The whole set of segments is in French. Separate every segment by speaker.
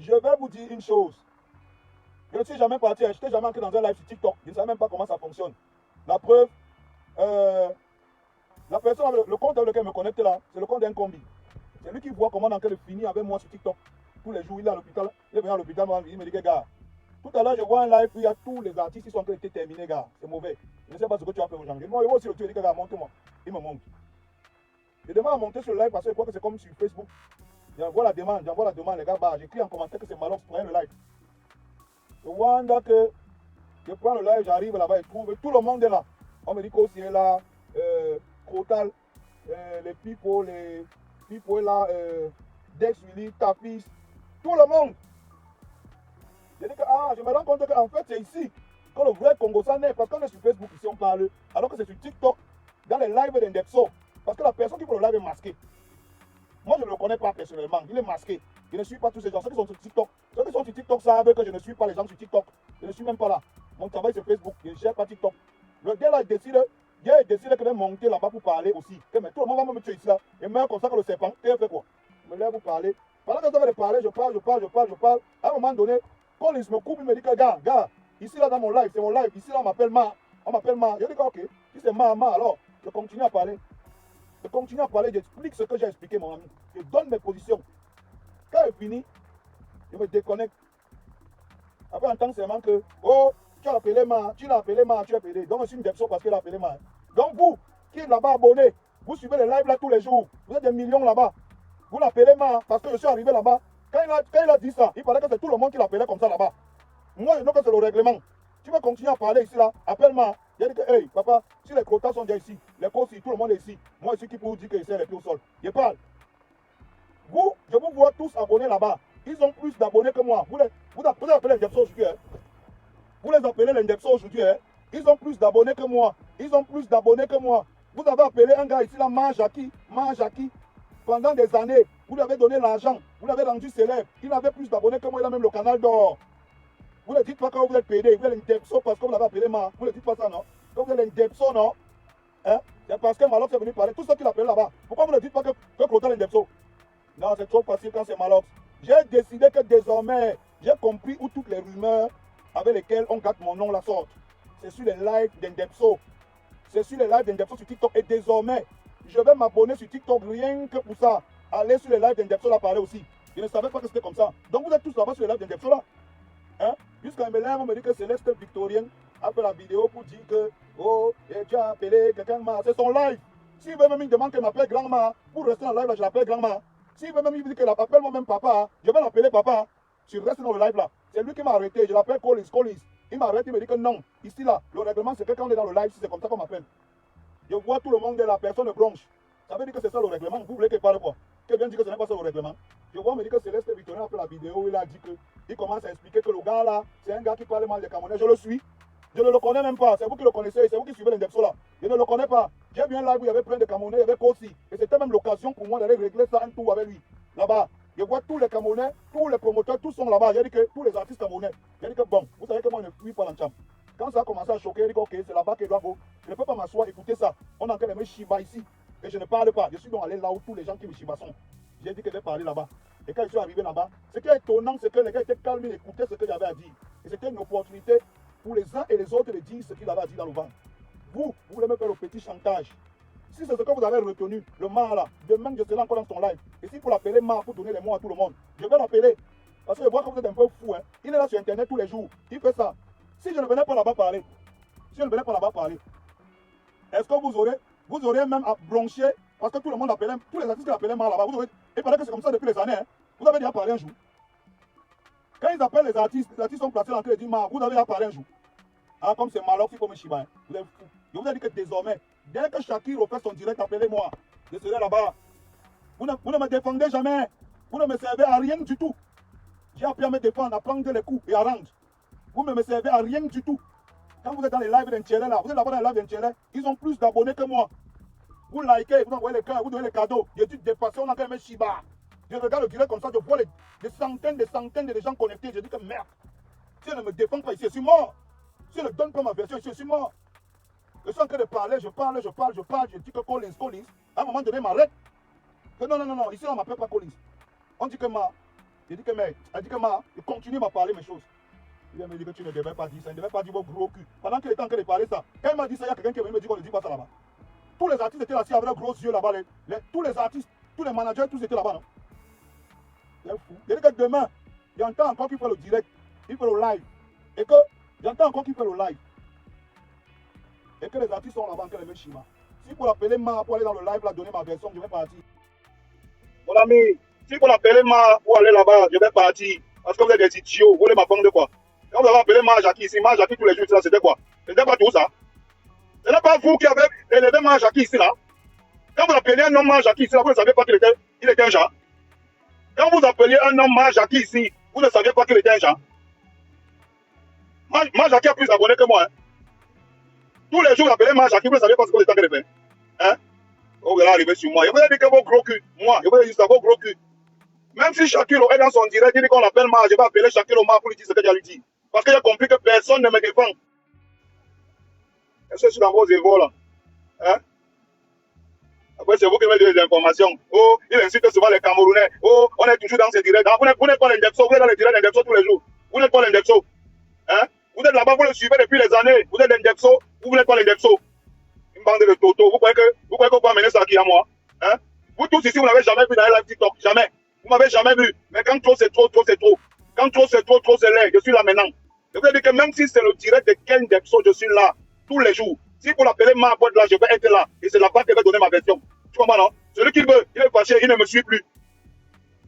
Speaker 1: je vais vous dire une chose. Je ne suis jamais parti, je n'étais jamais entré dans un live sur TikTok. Je ne sais même pas comment ça fonctionne. La preuve, la personne, le compte avec lequel je me connecte là, c'est le compte d'un combi. C'est lui qui voit comment on est en train de finir avec moi sur TikTok. Tous les jours, il est à l'hôpital. Il est venu à l'hôpital, il me dit que gars, tout à l'heure, je vois un live où il y a tous les artistes qui sont en train de terminer, gars. C'est mauvais. Je ne sais pas ce que tu as fait aux gens. Moi, aussi, le tueur dit que gars, monte-moi. Il me monte. Je demande à monter sur le live parce que je crois que c'est comme sur Facebook. J'envoie la demande, les gars, bah, j'écris en commentaire que c'est Malox, prenez le live. Je vois que je prends le live, j'arrive là-bas et trouve tout le monde est là. On me dit qu'aussi est là, Crotal, les people est là, Dex Willy, Tapis, tout le monde. Je dis que je me rends compte qu'en fait c'est ici que le vrai Congo ça naît, parce qu'on est sur Facebook ici on parle, alors que c'est sur TikTok, dans les lives d'Indexo, parce que la personne qui fait le live est masquée. Moi je ne le connais pas personnellement, il est masqué. Je ne suis pas tous ces gens, ceux qui sont sur TikTok. Ceux qui sont sur TikTok savent que je ne suis pas les gens sur TikTok. Je ne suis même pas là. Mon travail c'est Facebook, je ne cherche pas TikTok. Le gars là décide que je vais monter là-bas pour parler aussi. Mais tout le monde va me tuer ici là. Et même comme ça que le serpent, il fait quoi? Je me lève pour parler. Pendant que je vais parler, je parle. À un moment donné, quand il me coupe, il me dit que gars, ici là dans mon live, c'est mon live. Ici là on m'appelle Ma. Je dis que ok, si c'est Ma, alors je continue à parler. J'explique ce que j'ai expliqué mon ami. Je donne mes positions. Quand il finit, je me déconnecte. Après, entendre seulement que, tu as appelé Ma, tu l'as appelé. Donc, je suis une personne parce qu'il a appelé Ma. Donc, vous, qui êtes là-bas abonné, vous suivez les lives là tous les jours. Vous êtes des millions là-bas. Vous l'appelez Ma parce que je suis arrivé là-bas. Quand il a dit ça, il paraît que c'est tout le monde qui l'appelait comme ça là-bas. Moi, je know que c'est le règlement. Tu vas continuer à parler ici là, appelle-moi. Il a dit que, hey, papa, si les quotas sont déjà ici, les courses, tout le monde est ici. Moi, je suis qui pour vous dire que c'est les pieds au sol. Je parle. Vous, je vous vois tous abonnés là-bas. Ils ont plus d'abonnés que moi. Vous appelez l'Indexo aujourd'hui. Hein? Vous les appelez l'Indexo aujourd'hui. Hein? Ils ont plus d'abonnés que moi. Vous avez appelé un gars ici là, Manjaki. Pendant des années, vous lui avez donné l'argent. Vous l'avez rendu célèbre. Il avait plus d'abonnés que moi. Il a même le canal d'or. Vous ne dites pas quand vous êtes payé. Vous êtes l'Indexo parce que vous l'avez appelé Ma. Vous ne dites pas ça, non? Quand vous êtes l'Indexo, non? Hein? C'est parce que Malox est venu parler. Tout ce qu'il appelle là-bas. Pourquoi vous ne dites pas que Claude est l'Indexo? Non, c'est trop facile quand c'est Malox. J'ai décidé que désormais, j'ai compris où toutes les rumeurs avec lesquelles on gâte mon nom la sorte. C'est sur les lives d'Indexo. Sur TikTok. Et désormais, je vais m'abonner sur TikTok rien que pour ça. Allez sur les lives d'Indexo là parler aussi. Je ne savais pas que c'était comme ça. Donc vous êtes tous là-bas sur les lives d'Indexo là. Hein? Jusqu'à me lève, on me dit que Céleste Victorienne a fait la vidéo pour dire que tu as appelé quelqu'un Ma. C'est son live. S'il veut même me demander qu'elle m'appelle grand-ma, pour rester dans le live là, je l'appelle grand-ma. S'il veut même me dire qu'elle appelle moi-même papa, je vais l'appeler papa. Je reste dans le live là. C'est lui qui m'a arrêté. Je l'appelle Collins. Il m'arrête, il me dit que non. Ici là, le règlement c'est que quand on est dans le live, c'est comme ça qu'on m'appelle. Je vois tout le monde de la personne blanche. Ça veut dire que c'est ça le règlement. Vous voulez qu'il parle quoi? Qu'il vienne dire que ce n'est pas ça le règlement. Je vois, on me dit que Céleste Victorien a fait la vidéo où il a dit que il commence à expliquer que le gars là, c'est un gars qui parle mal des Camerounais. Je le suis. Je ne le connais même pas. C'est vous qui le connaissez. C'est vous qui suivez l'Indexo là. Je ne le connais pas. J'ai vu un live où il y avait plein de Camerounais, il y avait Kossi. Et c'était même l'occasion pour moi d'aller régler ça un tour avec lui. Là-bas. Je vois tous les Camerounais, tous les promoteurs, tous sont là-bas. J'ai dit que tous les artistes camerounais. J'ai dit que bon, vous savez que moi je ne fuis pas l'encham. Quand ça a commencé à choquer, j'ai dit que ok, c'est là-bas qu'il doit go. Je ne peux pas m'asseoir, écouter ça. On est en train de me chiba ici. Et je ne parle pas. Je suis donc allé là où tous les gens qui me chibas sont. J'ai dit que je vais parler là-bas. Et quand je suis arrivé là-bas, ce qui est étonnant, c'est que les gars étaient calmes et écoutaient ce que j'avais à dire. Et c'était une opportunité pour les uns et les autres de dire ce qu'il avait à dire dans le vent. Vous voulez me faire le petit chantage. Si c'est ce que vous avez retenu, le Ma là, demain je serai encore dans son live. Et si vous l'appelez Ma pour donner les mots à tout le monde, je vais l'appeler. Parce que je vois que vous êtes un peu fou. Hein. Il est là sur internet tous les jours. Il fait ça. Si je ne venais pas là-bas parler, est-ce que vous aurez même à broncher parce que tout le monde appelait, tous les artistes qui appelaient Ma là-bas, il paraît que c'est comme ça depuis les années. Hein. Vous avez déjà parlé un jour. Quand ils appellent les artistes sont placés dans le dit Ma, vous avez déjà parlé un jour. Ah, comme c'est Malox, il faut me chiba. Hein. Vous êtes fou. Je vous ai dit que désormais, dès que Shakir refait son direct, appelez-moi. Je serai là-bas. Vous ne me défendez jamais. Vous ne me servez à rien du tout. J'ai appris à me défendre, à prendre les coups et à rendre. Vous ne me servez à rien du tout. Quand vous êtes dans les lives d'Intielé là, vous êtes là-bas dans les lives d'Intielé, ils ont plus d'abonnés que moi. Vous likez, vous envoyez les cœurs, vous donnez les cadeaux. Je dis dépassé, on a quand même un chiba. Je regarde le direct comme ça, je vois des centaines de gens connectés. Je dis que merde. Si je ne me défends pas ici, je suis mort. Si je ne donne pas ma version ici, je suis mort. Je suis en train de parler, je parle. Je dis que Collins. À un moment donné, il m'arrête. Que non, ici on ne m'appelle pas Collins. On dit que Ma. Il dit que, mais, elle dit que, il continue à parler mes choses. Il me dit que tu ne devais pas dire ça, il ne devait pas dire vos gros cul. Pendant qu'il était en train de parler ça, quand il m'a dit ça, il y a quelqu'un qui est venu me dire qu'on ne dit pas ça là-bas. Tous les artistes étaient là-dessus avec leurs gros yeux là-bas. Tous les artistes, tous les managers, tous étaient là-bas, non? C'est fou. Il dit que demain, j'entends encore qu'il fait le direct, il fait le live. Et que j'entends encore qu'il fait le live. Et que les artistes sont là-bas, que les mecs chima. Si pour l'appeler Ma pour aller dans le live, là, donner ma version, je vais partir. Mon ami, si pour l'appeler Ma pour aller là-bas, je vais partir. Parce que vous êtes des idiots, vous voulez m'apprendre de quoi? Quand vous avez appelé Ma Jackie ici, Ma Jackie tous les jours, c'était quoi? C'était pas tout ça. Ce n'est pas vous qui avez élevé Ma Jackie ici là. Quand vous appelez un homme Ma Jackie ici là, vous ne savez pas qu'il était un genre. Quand vous appeliez un homme Ma Jackie ici, vous ne saviez pas qu'il était un genre. Ma Jackie a plus d'abonnés que moi. Hein. Tous les jours, vous appelez Ma Jackie, vous ne savez pas ce que vous êtes en train de faire. Hein? Oh, vous allez arriver sur moi. Je vous ai dit que vos gros cul. Moi, je vous ai dit ça, vos gros cul. Même si Shakiro est dans son direct, il dit qu'on l'appelle Ma, je vais appeler Shakiro Ma pour lui dire ce que j'ai lui dit. Parce que j'ai compris que personne ne me défend. Est-ce que je suis dans vos égaux là? Hein? Après, c'est vous qui mettez des informations. Oh, il insulte souvent les Camerounais. Oh, on est toujours dans ces directs. Vous n'êtes pas l'Indexo, vous êtes dans les directs d'Indexo tous les jours. Vous n'êtes pas l'Indexo. Hein? Vous êtes là-bas, vous le suivez depuis les années. Vous êtes l'Indexo, vous n'êtes pas l'Indexo. Une bande de Toto. Vous croyez qu'on peut amener ça qui à moi? Hein? Vous tous ici, vous n'avez jamais vu dans les live TikTok. Jamais. Vous m'avez jamais vu. Mais quand trop, c'est trop, trop, c'est trop. Quand trop, c'est trop, trop, c'est laid. Je suis là maintenant. Je vous ai dit que même si c'est le direct de Ken Dexo, je suis là tous les jours. Si vous l'appelez Ma boîte là, je vais être là. Et c'est là-bas que je vais donner ma version. Tu comprends, non? Celui qui veut, il est fâché, il ne me suit plus.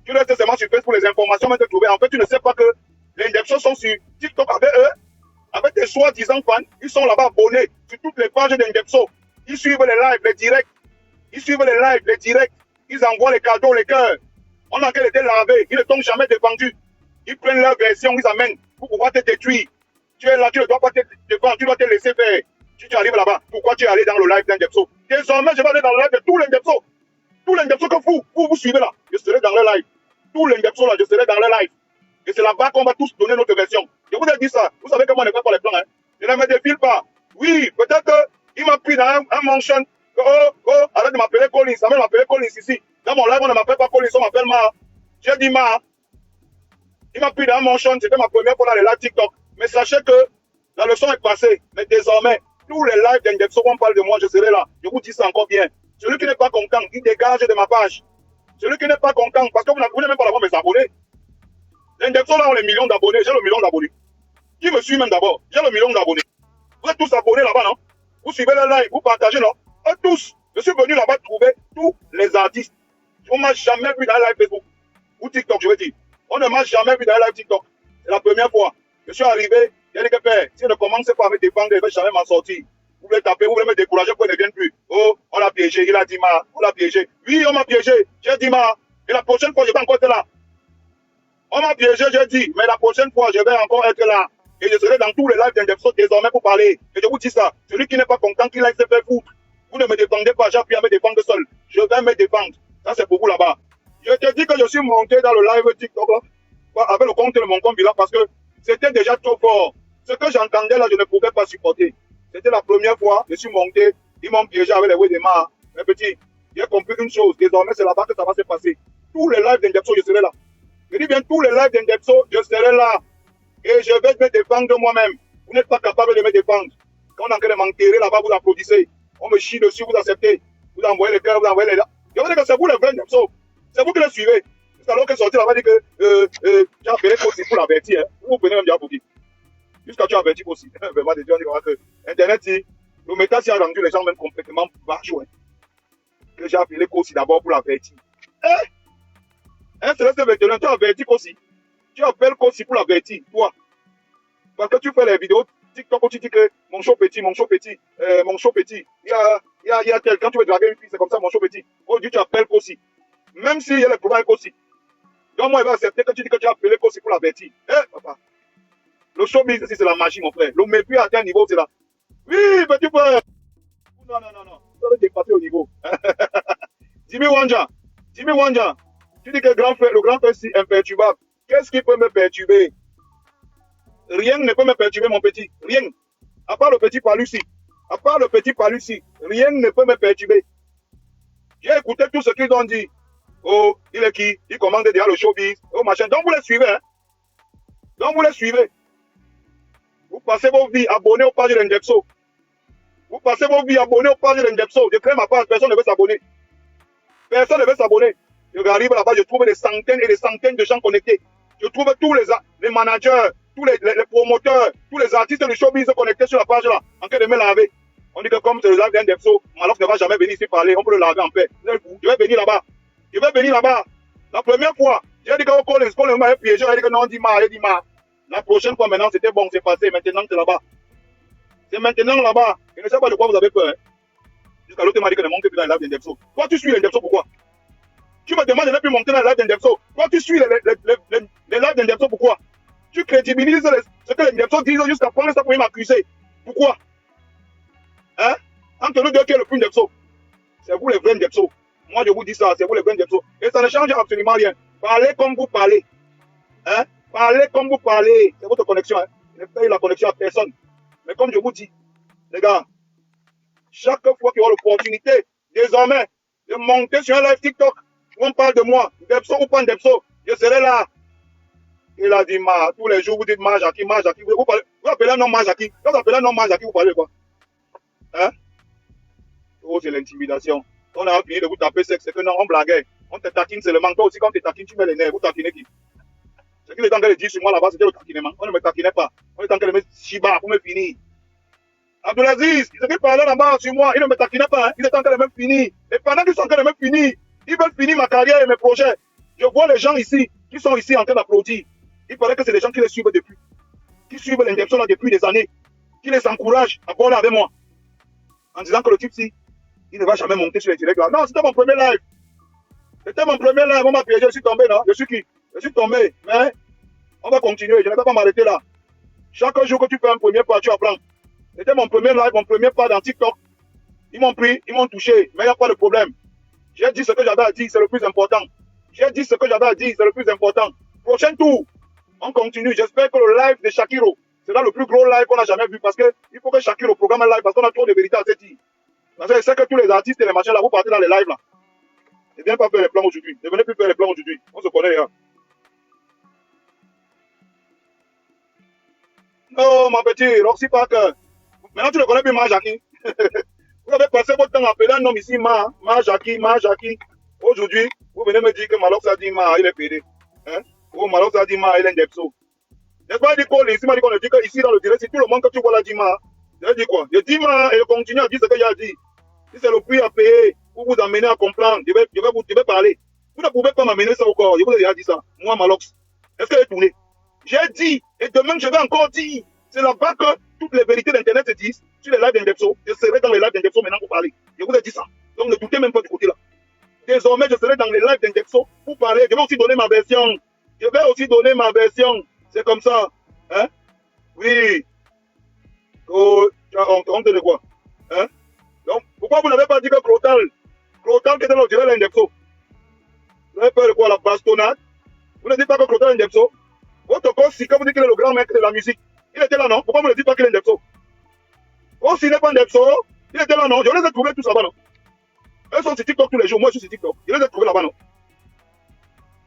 Speaker 1: Tu restes seulement sur Facebook pour les informations, mais te trouver. En fait, tu ne sais pas que les Indexos sont sur TikTok avec eux, avec des soi-disant fans. Ils sont là-bas abonnés sur toutes les pages d'Indexo. Ils suivent les lives, les directs. Ils suivent les lives, les directs. Ils envoient les cadeaux, les cœurs. On a qu'elle était lavé. Ils ne t'ont jamais défendu. Ils prennent leur version, ils amènent pour pouvoir te détruire. Tu es là, tu ne dois pas te défendre, tu dois te laisser faire. Si tu arrives là-bas, pourquoi tu es allé dans le live d'Indexo? Désormais, je vais aller dans le live de tous les Indexo. Tous les Indexo que vous suivez là, je serai dans le live. Tous les Indexo là, je serai dans le live. Et c'est là-bas qu'on va tous donner notre version. Je vous ai dit ça. Vous savez que moi, je ne fais pas les plans. Hein. Je ne me défile pas. Oui, peut-être qu'il m'a pris dans un mention. Arrête de m'appeler Collins. Ça va m'appeler Collins ici. Dans mon live, on ne m'appelle pas Collins, on m'appelle Ma. J'ai dit Ma. Il m'a pris dans un mention. C'était ma première fois dans les lives TikTok. Mais sachez que la leçon est passée. Mais désormais, tous les lives d'Indexo, on parle de moi, je serai là. Je vous dis ça encore bien. Celui qui n'est pas content, il dégage de ma page. Celui qui n'est pas content, parce que vous n'avez même pas l'avoir mes abonnés. L'Indexo, là, on a les millions d'abonnés. J'ai le million d'abonnés. Qui me suit même d'abord? J'ai le million d'abonnés. Vous êtes tous abonnés là-bas, non? Vous suivez les lives, vous partagez, non? Tous. Je suis venu là-bas trouver tous les artistes. On ne m'a jamais vu dans un live Facebook. Ou TikTok, je veux dire. On ne m'a jamais vu dans un live TikTok. C'est la première fois. Je suis arrivé, il a dit que père, si je ne commence pas à me défendre, je ne vais jamais m'en sortir. Vous voulez taper, vous voulez me décourager pour qu'il ne vienne plus. Oh, on l'a piégé, il a dit Ma, on l'a piégé. Oui, on m'a piégé, j'ai dit Ma. Et la prochaine fois, je vais encore être là. On m'a piégé, j'ai dit, mais la prochaine fois, je vais encore être là. Et je serai dans tous les lives d'Indexo désormais pour parler. Et je vous dis ça, celui qui n'est pas content, qu'il aille se faire foutre. Vous ne me défendez pas, j'ai appris à me défendre seul. Je vais me défendre. Ça, c'est pour vous là-bas. Je te dis que je suis monté dans le live TikTok là, avec le compte de mon compte là, parce que c'était déjà trop fort. Ce que j'entendais là, je ne pouvais pas supporter. C'était la première fois, je suis monté, ils m'ont piégé avec les Wedema. Mes petits, j'ai compris une chose, désormais c'est là-bas que ça va se passer. Tous les lives d'Indexo, je serai là. Je dis bien, tous les lives d'Indexo, je serai là. Et je vais me défendre de moi-même. Vous n'êtes pas capable de me défendre. Quand on est en train de m'enterrer là-bas, vous applaudissez. On me chie dessus, vous acceptez. Vous envoyez les cœurs, vous envoyez les... Je veux dire que c'est vous les vrais Indexo. C'est vous qui les suivez. C'est alors que sorti là-bas, dit que tu as appelé aussi pour l'avertir. Hein. Vous prenez même déjà pour qui? Jusqu'à tu as averti aussi. Vraiment, des gens disent que Internet, le métal s'y a rendu les gens même complètement bajoués. Que j'ai appelé aussi d'abord pour l'avertir. C'est resté maintenant, tu as averti aussi. Tu appelles aussi pour l'avertir, toi. Parce que tu fais les vidéos TikTok où tu dis que mon show petit, mon show petit, mon show petit. Il y a tel, quand tu veux draguer une fille, c'est comme ça, mon show petit. Aujourd'hui, tu appelles aussi. Même s'il y a les problèmes aussi. Donc, moi, il va accepter que tu dis que tu as appelé aussi pour l'avertir. Papa. Le showbiz, ici, c'est la magie, mon frère. Le mépris à quel niveau, c'est là. Oui, petit frère. Non. Ça va dépasser au niveau. Jimmy Wanja. Tu dis que le grand frère, c'est imperturbable. Qu'est-ce qui peut me perturber? Rien ne peut me perturber, mon petit. Rien. À part le petit Palusi. Rien ne peut me perturber. J'ai écouté tout ce qu'ils ont dit. Oh, il est qui? Il commande derrière le showbiz. Oh, machin. Donc, vous les suivez, hein? Donc, vous les suivez. Vous passez vos vies abonnés aux pages de l'Indepso. Vous passez vos vies abonnés aux pages de l'Indepso. Je crée ma page, personne ne veut s'abonner. Personne ne veut s'abonner. Je arrive là-bas, je trouve des centaines et des centaines de gens connectés. Je trouve tous les managers, tous les promoteurs, tous les artistes du showbiz connectés sur la page là, en train de me laver. On dit que comme c'est le live d'Indepso, Malox ne va jamais venir ici parler, on peut le laver en paix. Je vais venir là-bas. Je vais venir là-bas. La première fois, j'ai dit qu'on le m'a piégé, j'ai dit que non, il dit ma. La prochaine fois maintenant, c'était bon, c'est passé, maintenant c'est là-bas. C'est maintenant là-bas. Je ne sais pas de quoi vous avez peur. Hein. Jusqu'à l'autre m'a dit que ne monte plus dans le live d'Indepso. Toi, tu suis l'Indepso pourquoi? Tu me demandes de ne plus monter dans le live d'Indepso. Toi, tu suis les lives d'Indepso pourquoi? Tu crédibilises ce que l'Indepso disent jusqu'à prendre ça pour m'accuser. Pourquoi? Hein? Entre nous deux, qui est le plus Indepso? C'est vous les vrais Indepso. Moi, je vous dis ça, c'est vous les vrais Indepso. Et ça ne change absolument rien. Parlez comme vous parlez. Hein? Parlez comme vous parlez. C'est votre connexion. Hein? Ne payez la connexion à personne. Mais comme je vous dis, les gars, chaque fois qu'il y aura l'opportunité, désormais, de monter sur un live TikTok, où on parle de moi, Depso ou pas Depso, je serai là. Il a dit, tous les jours, vous dites Jackie. Vous appelez un nom Jackie. Quand vous appelez un nom Jackie, vous parlez quoi? Hein? Oh, c'est l'intimidation. On a fini de vous taper sec, c'est que non, on blaguait. On te taquine seulement. Toi aussi, quand tu taquines, tu mets les nerfs. Vous taquinez qui? Ce qu'il est en train de dire sur moi là-bas, c'était le taquinement. On ne me taquinait pas. On est en train de mettre Shiba pour me finir. Abdelaziz, ce qu'il parlait là-bas sur moi, il ne me taquinait pas. Hein. Il est en train de me finir. Et pendant qu'ils sont en train de me finir, ils veulent finir ma carrière et mes projets. Je vois les gens ici, qui sont ici en train d'applaudir. Il paraît que c'est des gens qui les suivent depuis. Qui suivent l'Indepso là depuis des années. Qui les encouragent à parler avec moi. En disant que le type-ci, il ne va jamais monter sur les directs là. Non, c'était mon premier live. C'était mon premier live. On m'a piégé, je suis tombé là. Je suis qui? Je suis tombé. Mais on va continuer. Je ne vais pas m'arrêter là. Chaque jour que tu fais un premier pas, tu apprends. C'était mon premier live, mon premier pas dans TikTok. Ils m'ont pris, ils m'ont touché, mais il n'y a pas de problème. J'ai dit ce que j'avais à dire, c'est le plus important. J'ai dit ce que j'avais à dire, c'est le plus important. Prochain tour, on continue. J'espère que le live de Shakiro sera le plus gros live qu'on a jamais vu parce qu'il faut que Shakiro programme un live parce qu'on a trop de vérité à se dire. Parce que je sais que tous les artistes et les machins là, vous partez dans les lives là. Ne viens pas faire les plans aujourd'hui. Ne venez plus faire les plans aujourd'hui. On se connaît, hein. Non, mon petit, Roxy Parker. Maintenant, tu ne connais plus Jackie. Vous avez passé votre temps à appeler un homme ici, Jackie. Aujourd'hui, vous venez me dire que Malox a dit il est pédé. Hein? Oh, Malox a dit il est Indepso. N'est-ce pas dit qu'on ici, qu'on a dit qu'ici dans le direct, c'est tout le monde que tu vois là dit Je dis quoi? Je dis et je continue à dire ce qu'il a dit. Si c'est le prix à payer pour vous amener à comprendre, je vais parler. Vous ne pouvez pas m'amener ça au corps. Je vous ai déjà dit ça. Moi, Malox. Est-ce qu'elle est tournée? J'ai dit, et demain, je vais encore dire. C'est là-bas que toutes les vérités d'Internet se disent. Sur les lives d'Indepso, je serai dans les lives d'Indepso maintenant pour parler. Je vous ai dit ça. Donc ne doutez même pas du côté là. Désormais, je serai dans les lives d'Indepso pour parler. Je vais aussi donner ma version. C'est comme ça. Hein? Oui. Oh, tu as honte de quoi? Hein? Donc, pourquoi vous n'avez pas dit que Crotal qui était dans le direct d'Indepso? Vous avez peur de quoi, la bastonnade? Vous ne dites pas que Crotal est Indepso? Votre Kossi, quand vous dites qu'il est le grand mec de la musique, il était là, non? Pourquoi vous ne dites pas qu'il est Indepso? Kossi n'est pas Indepso, il était là, non? Je les ai trouvés tous là-bas, non? Eux sont sur TikTok tous les jours, moi je suis sur TikTok. Je les ai trouvés là-bas, non?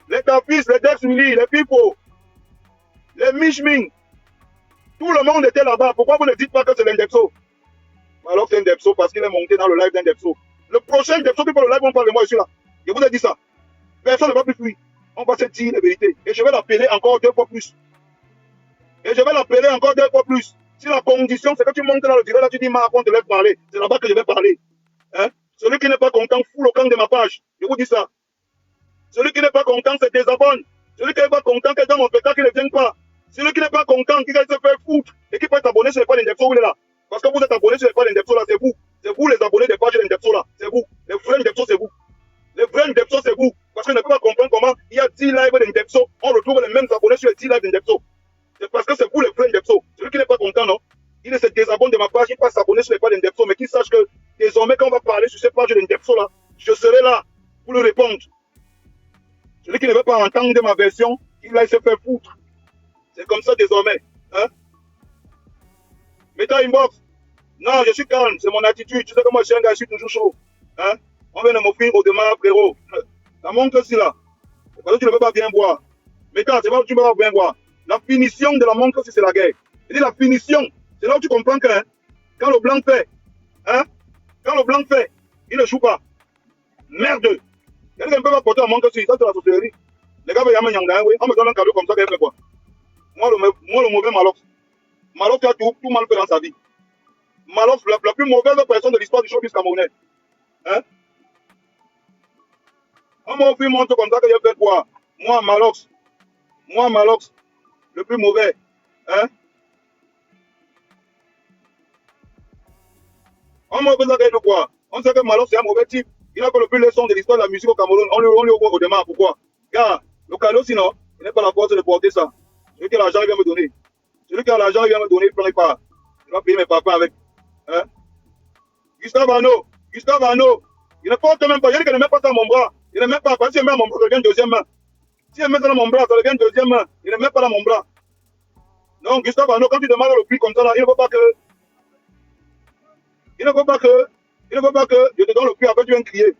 Speaker 1: Les Tafis, les Dex Milli, les Pipo, les Mishming, tout le monde était là-bas. Pourquoi vous ne dites pas que c'est l'Indepso? Alors c'est Indepso parce qu'il est monté dans le live d'Indepso. Le prochain Indepso qui fait le live, on parle de moi, je suis là. Je vous ai dit ça. Personne ne va plus fuir. On va se dire les vérités. Et je vais l'appeler encore 2 fois plus. Si la condition, c'est que tu montes dans le direct, là, tu dis, on te laisse parler. C'est là-bas que je vais parler. Hein? Celui qui n'est pas content, fout le camp de ma page. Je vous dis ça. Celui qui n'est pas content, c'est désabonne. Celui qui n'est pas content, que dans mon spectacle, il ne vienne pas. Celui qui n'est pas content, qui va se faire foutre et qui peut être abonné sur les pages d'Indepso, où il est là. Parce que vous êtes abonné sur les pages d'Indepso, là, c'est vous. C'est vous les abonnés des pages d'Indepso, là. C'est vous. Les vrais Indepso, c'est vous. Les vrais Indepso, c'est vous. Parce que je ne peux pas comprendre comment il y a 10 lives d'Indepso, on retrouve les mêmes abonnés sur les 10 lives d'Indepso. C'est parce que c'est vous les vrais Indepso. Celui qui n'est pas content, non? Il se désabonne de ma page, il passe s'abonner sur les pages d'Indepso, mais qu'il sache que désormais, quand on va parler sur ces pages d'Indepso, là, je serai là pour lui répondre. Celui qui ne veut pas entendre ma version, il va se faire foutre. C'est comme ça désormais. Hein? Mets-toi inbox. Non, je suis calme, c'est mon attitude. Tu sais que moi, je suis un gars, je suis toujours chaud. Hein? On vient de m'offrir au demain, frérot. La montre-ci là, parce que tu ne peux pas bien voir. Mais quand c'est pas que tu ne peux pas bien voir. La finition de la montre-ci, c'est la guerre. Et la finition, c'est là où tu comprends que hein, quand le blanc fait, hein, quand le blanc fait, il ne joue pas. Merde. Quelqu'un ne peut pas porter la montre-ci, ça c'est la sorcellerie. Les gars, on me donne un cadeau comme ça, qu'elle fait quoi? Moi, le mauvais Malox. Malox a tout mal fait dans sa vie. Malox, la plus mauvaise personne de l'histoire du showbiz camerounais. Hein? On m'a offert une montre comme ça que j'ai fait quoi? Moi, Malox, le plus mauvais. Hein? On m'a offert ça que quoi? On sait que Malox c'est un mauvais type. Il a fait le plus leçon de l'histoire de la musique au Cameroun. On lui ouvre au démarre. Pourquoi? Car le cadeau, sinon, il n'est pas la force de porter ça. Celui qui a l'argent, il vient me donner. Celui qui a l'argent, il vient me donner, il ne prend pas. Il va payer mes papas avec. Hein? Gustave Arnaud, il ne porte même pas. Il ne met pas ça dans mon bras. Il ne met pas. Parce que s'il met dans mon bras, ça devient une deuxième main. S'il met ça dans mon bras, ça devient une deuxième main. Il ne met pas dans mon bras. Non, Gustave Arnaud, quand tu demandes le prix comme ça, là, il ne faut pas que. Il ne faut pas que je te donne le prix, après tu viens crier.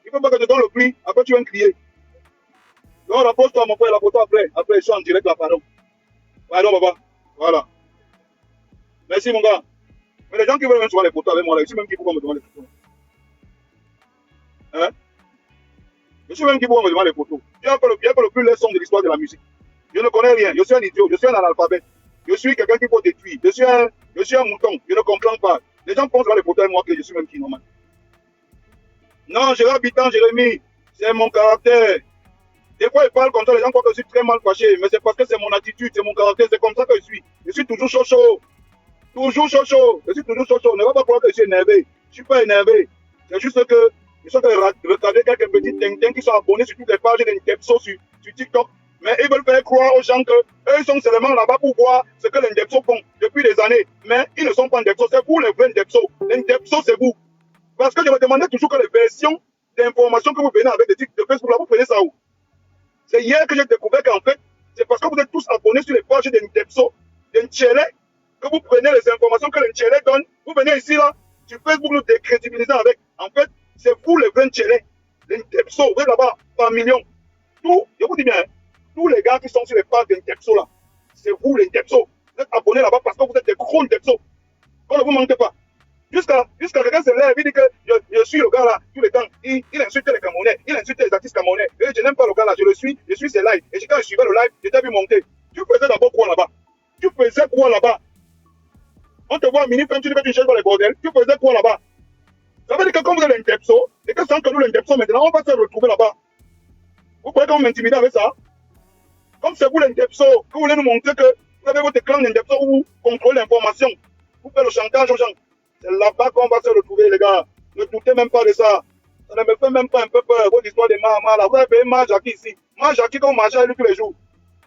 Speaker 1: Il ne faut pas que je te donne le prix, après tu viens crier. Donc, rapproche-toi, mon frère, la photo après. Après, je suis en direct là, pardon. Pardon, papa. Voilà. Merci, mon gars. Mais les gens qui veulent même voir les photos avec moi, là, je suis même qui pourquoi me demander les photos. Hein? Je suis même qui pourquoi me demander les photos. J'ai fait le plus leçon de l'histoire de la musique. Je ne connais rien. Je suis un idiot. Je suis un analphabète. Je suis quelqu'un qui faut détruire. Je suis un mouton. Je ne comprends pas. Les gens pensent voir les photos avec moi que je suis même qui normal. Non, Gérard Bitan, Jérémy, c'est mon caractère. Des fois, ils parlent comme ça, les gens croient que je suis très mal fâché, mais c'est parce que c'est mon attitude, c'est mon caractère, c'est comme ça que je suis. Je suis toujours chaud chaud. Toujours chaud chaud. Je suis toujours chaud chaud. Ne va pas croire que je suis énervé. Je ne suis pas énervé. C'est juste que je suis en train de regarder quelques petits tintin qui sont abonnés sur toutes les pages d'Indepso sur TikTok. Mais ils veulent faire croire aux gens qu'eux, ils sont seulement là-bas pour voir ce que les Indepso font depuis des années. Mais ils ne sont pas Indepso, c'est vous les vrais Indepso. L'Indepso, c'est vous. Parce que je me demandais toujours que les versions d'informations que vous venez avec de Facebook, là, vous prenez ça où? C'est hier que j'ai découvert qu'en fait, c'est parce que vous êtes tous abonnés sur les pages d'Indepso, d'Inchele, que vous prenez les informations que l'Inchele donne. Vous venez ici, là, sur Facebook, nous décrédibilisant avec. En fait, c'est vous les vrais Inchele. L'Indepso, vous êtes là-bas par millions. Tout, je vous dis bien, tous les gars qui sont sur les pages d'Indepso, là, c'est vous l'Indepso. Vous êtes abonnés là-bas parce que vous êtes des gros Indepso. Quand ne vous mentez pas. Jusqu'à quelqu'un se lève, il dit que je suis le gars là, tous les temps. Il insulte les Camerounais, il insulte les artistes camerounais. Et je n'aime pas le gars là, je suis ses lives. Et quand je suivais le live, je t'ai vu monter. Tu faisais d'abord quoi là-bas? Tu faisais quoi là-bas? On te voit mini comme tu dis que tu cherches dans les bordels. Tu faisais quoi là-bas? Ça veut dire que comme vous êtes l'Indepso, et que sans que nous l'Indepso maintenant, on va se retrouver là-bas. Vous croyez qu'on m'intimide avec ça? Comme c'est vous l'Indepso, que vous voulez nous montrer que vous avez votre clan d'Indepso où vous contrôlez l'information. Vous faites le chantage aux gens. C'est là-bas qu'on va se retrouver, les gars. Ne doutez même pas de ça. Ça ne me fait même pas un peu peur, votre histoire de Mahama là. Vous avez payé Majaki ici. Majaki, quand vous mangez avec lui tous les jours.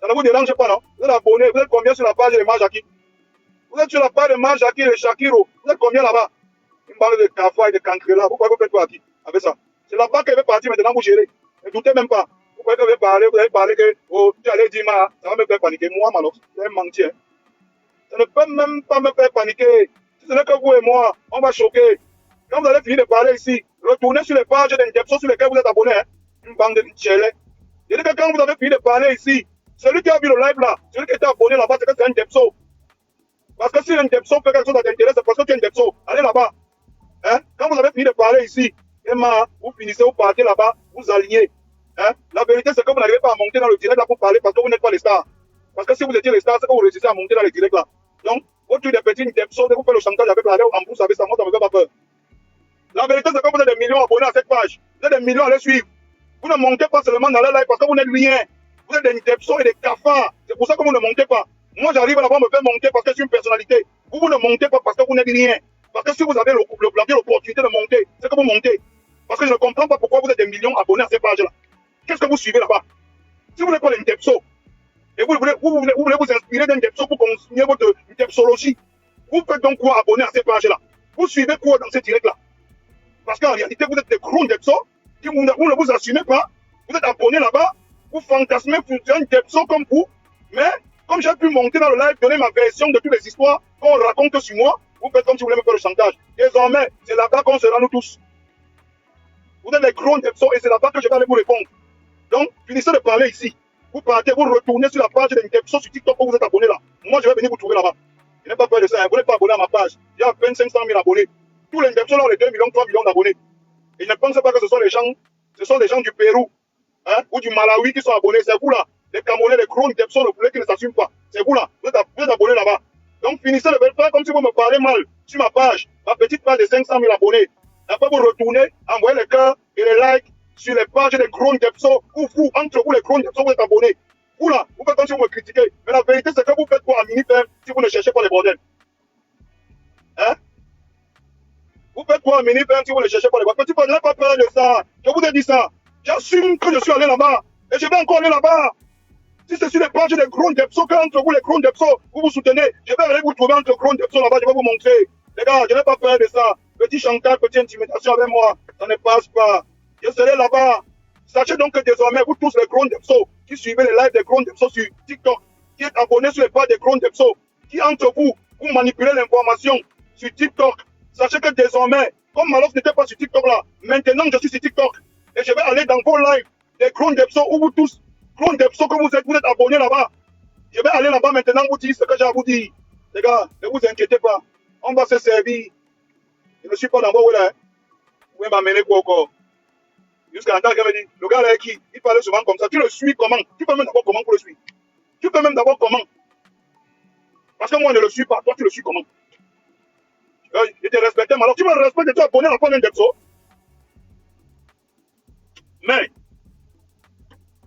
Speaker 1: Ça ne vous dérange pas, non? Vous êtes abonné, vous êtes combien sur la page de Majaki? Vous êtes sur la page de Majaki et de Shakiro. Vous êtes combien là-bas? Une bande de Kafa et de Cancrela. Vous croyez que vous faites quoi aquí avec ça? C'est là-bas qu'elle veut partir maintenant, vous gérez. Ne doutez même pas. Vous croyez que vous allez parler que, oh, tu allais dire, ça va me faire paniquer. Moi, Malox, vous allez mentir. Ça ne peut même pas me faire paniquer. Si ce n'est que vous et moi, on va choquer. Quand vous allez finir de parler ici, retournez sur les pages d'Indepso sur lesquelles vous êtes abonnés. Hein? Une bande de tchélés. Je dis que quand vous avez fini de parler ici, celui qui a vu le live là, celui qui était abonné là-bas, c'est que c'est un Indepso. Parce que si l'Indepso fait quelque chose qui t'intéresse, c'est parce que tu es Indepso. Allez là-bas. Hein? Quand vous avez fini de parler ici, vous finissez, vous partez là-bas, vous alignez. Hein? La vérité, c'est que vous n'arrivez pas à monter dans le direct là pour parler parce que vous n'êtes pas les stars. Parce que si vous étiez les stars, c'est que vous réussissez à monter dans le direct là. Donc, vous tuez des petits Indepso, vous faites le chantage avec la lèvre en plus avec ça, moi ça me fait pas peur. La vérité, c'est que vous êtes des millions abonnés à cette page. Vous êtes des millions à les suivre. Vous ne montez pas seulement dans la live parce que vous n'êtes rien. Vous êtes des Indepso et des cafards. C'est pour ça que vous ne montez pas. Moi, j'arrive là-bas, me faire monter parce que je suis une personnalité. Vous ne montez pas parce que vous n'êtes rien. Parce que si vous avez l'opportunité de monter, c'est que vous montez. Parce que je ne comprends pas pourquoi vous êtes des millions abonnés à cette page-là. Qu'est-ce que vous suivez là-bas? Si vous n'êtes pas l'Indepso, et vous voulez vous inspirer d'un Indepso pour continuer votre Indepsologie, vous faites donc quoi abonner à cette page-là? Vous suivez quoi dans ce direct-là? Parce qu'en réalité, vous êtes des gros Indepso, vous ne vous assumez pas, vous êtes abonnés là-bas, vous fantasmez sur un Indepso comme vous, mais comme j'ai pu monter dans le live, donner ma version de toutes les histoires qu'on raconte sur moi, vous faites comme si vous voulez me faire le chantage. Désormais, c'est là-bas qu'on sera nous tous. Vous êtes les gros Depso et c'est là-bas que je vais aller vous répondre. Donc, finissez de parler ici. Vous partez, vous retournez sur la page des Depso sur TikTok où vous êtes abonné là. Moi, je vais venir vous trouver là-bas. Je n'ai pas peur de ça. Vous n'êtes pas abonné à ma page. Il y a à peine 500 000 abonnés. Tous les Depso là ont les 2 millions, 3 millions d'abonnés. Et ne pensez pas que ce sont les gens du Pérou hein, ou du Malawi qui sont abonnés. C'est vous là. Les Camerounais, les gros Depso, le poulet qui ne s'assument pas. C'est vous là. Vous êtes abonnés là-bas. Donc, finissez de faire comme si vous me parlez mal sur ma page. Ma petite page de 500 000 abonnés. Après, vous retournez, envoyez les cœurs et les likes sur les pages des gros Depso, où vous, entre vous, les gros Depso, vous êtes abonnés. Vous là, vous faites comme si vous me critiquez. Mais la vérité, c'est que vous faites quoi à Mini-Ferme si vous ne cherchez pas les bordels? Hein? Vous faites quoi à Mini-Ferme si vous ne cherchez pas les bordels? Petit peu, n'avez pas peur de ça. Je vous ai dit ça. J'assume que je suis allé là-bas. Et je vais encore aller là-bas. Si c'est sur les pages des gros Depso, qu'entre vous, les gros Depso, vous vous soutenez, je vais aller vous trouver entre gros Depso là-bas, je vais vous montrer. Les gars, je n'ai pas peur de ça. Petit chantage, petite intimidation avec moi, ça ne passe pas. Je serai là-bas. Sachez donc que désormais, vous tous les gros Depso qui suivez les lives des gros Depso sur TikTok, qui êtes abonnés sur les pages des gros Depso, qui entre vous, vous manipulez l'information sur TikTok. Sachez que désormais, comme Malox n'était pas sur TikTok là, maintenant je suis sur TikTok. Et je vais aller dans vos lives des gros Depso où vous tous, gros Depso que vous êtes abonnés là-bas. Je vais aller là-bas maintenant vous dire ce que j'ai à vous dire. Les gars, ne vous inquiétez pas. On va se servir. Je ne suis pas dans vos là. Vous pouvez m'amener quoi encore? Jusqu'à temps qu'il me dit, le gars là qui, il parlait souvent comme ça. Tu le suis comment? Tu peux même d'abord comment pour le suivre? Tu peux même d'abord comment? Parce que moi je ne le suis pas. Toi tu le suis comment? Je te respectais, mais alors tu me respectes et tu es abonné à la page d'un Depso. Mais,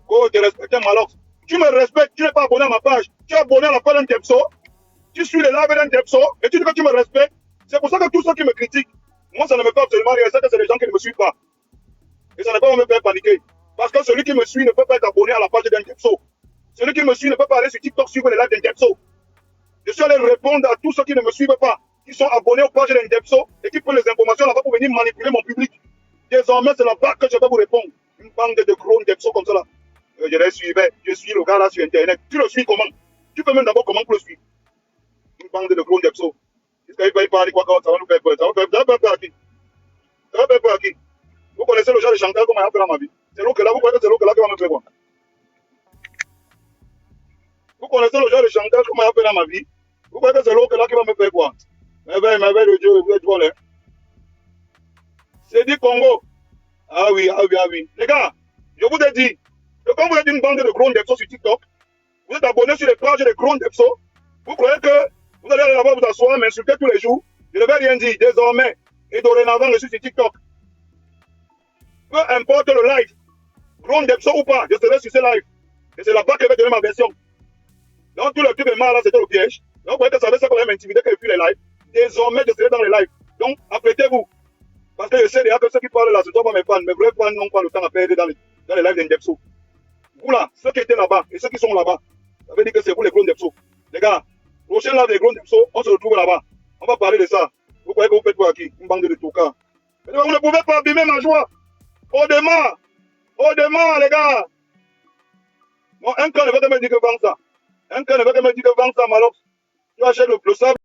Speaker 1: oh, te respectais, Malox. Tu me respectes, tu n'es pas abonné à ma page. Tu es abonné à la page d'un Depso. Tu suis les lives d'un Depso et tu dis que tu me respectes. C'est pour ça que tous ceux qui me critiquent, moi ça ne me fait absolument rien. C'est que c'est les gens qui ne me suivent pas. Et ça ne peut pas me faire paniquer. Parce que celui qui me suit ne peut pas être abonné à la page d'un Depso. Celui qui me suit ne peut pas aller sur TikTok suivre les lives d'un Depso. Je suis allé répondre à tous ceux qui ne me suivent pas, qui sont abonnés aux pages d'un Depso et qui prennent les informations là-bas pour venir manipuler mon public. Désormais, c'est là-bas que je vais vous répondre. Une bande de gros Depso comme ça là. Je les suivais. Je suis le gars là sur Internet. Tu le suis comment? Tu peux même d'abord comment pour le suivre? Une bande de gros Depso. Est-ce qu'il va y parler quoi quand ça va nous faire peur? Ça va faire peur à qui? Ça va faire peur à qui? Vous connaissez le genre de chanteur comme il a fait dans ma vie? C'est l'autre là, vous croyez que c'est l'autre là qui va me faire quoi? Vous connaissez le genre de chanteur comme il a fait dans ma vie? Vous croyez que c'est l'autre là qui va me faire quoi? Merveille de Dieu, vous êtes quoi là? C'est dit Congo. Ah oui. Les gars, je vous ai dit que quand vous êtes une bande de gros Depso sur TikTok, vous êtes abonné sur les pages des gros Depso, vous croyez que vous allez aller là-bas vous asseoir, m'insulter tous les jours. Je ne vais rien dire désormais. Et dorénavant, je suis sur TikTok. Peu importe le live, gros Depso ou pas, je serai sur ce live. Et c'est là-bas que je vais donner ma version. Donc tout le truc est mal là, c'était le piège. Donc vous voyez que ça veut ça qu'on va m'intimider quand je fuis les lives. Désormais, je serai dans les lives. Donc apprêtez-vous. Parce que je sais déjà que ceux qui parlent là, ce ne sont pas mes fans. Mes vrais fans n'ont pas le temps à perdre dans les lives d'un Depso. Vous là, ceux qui étaient là-bas et ceux qui sont là-bas, ça veut dire que c'est vous les gros Depso. Les gars, prochain live des gros Depso, on se retrouve là-bas. On va parler de ça. Vous croyez que vous faites quoi qui? Une bande de toukas. Vous ne pouvez pas abîmer ma joie. Au demain, les gars. Bon, un cas ne va pas me dire que vendre ça. Un cas ne va pas me dire que vendre ça, Malox. Tu achètes le sable.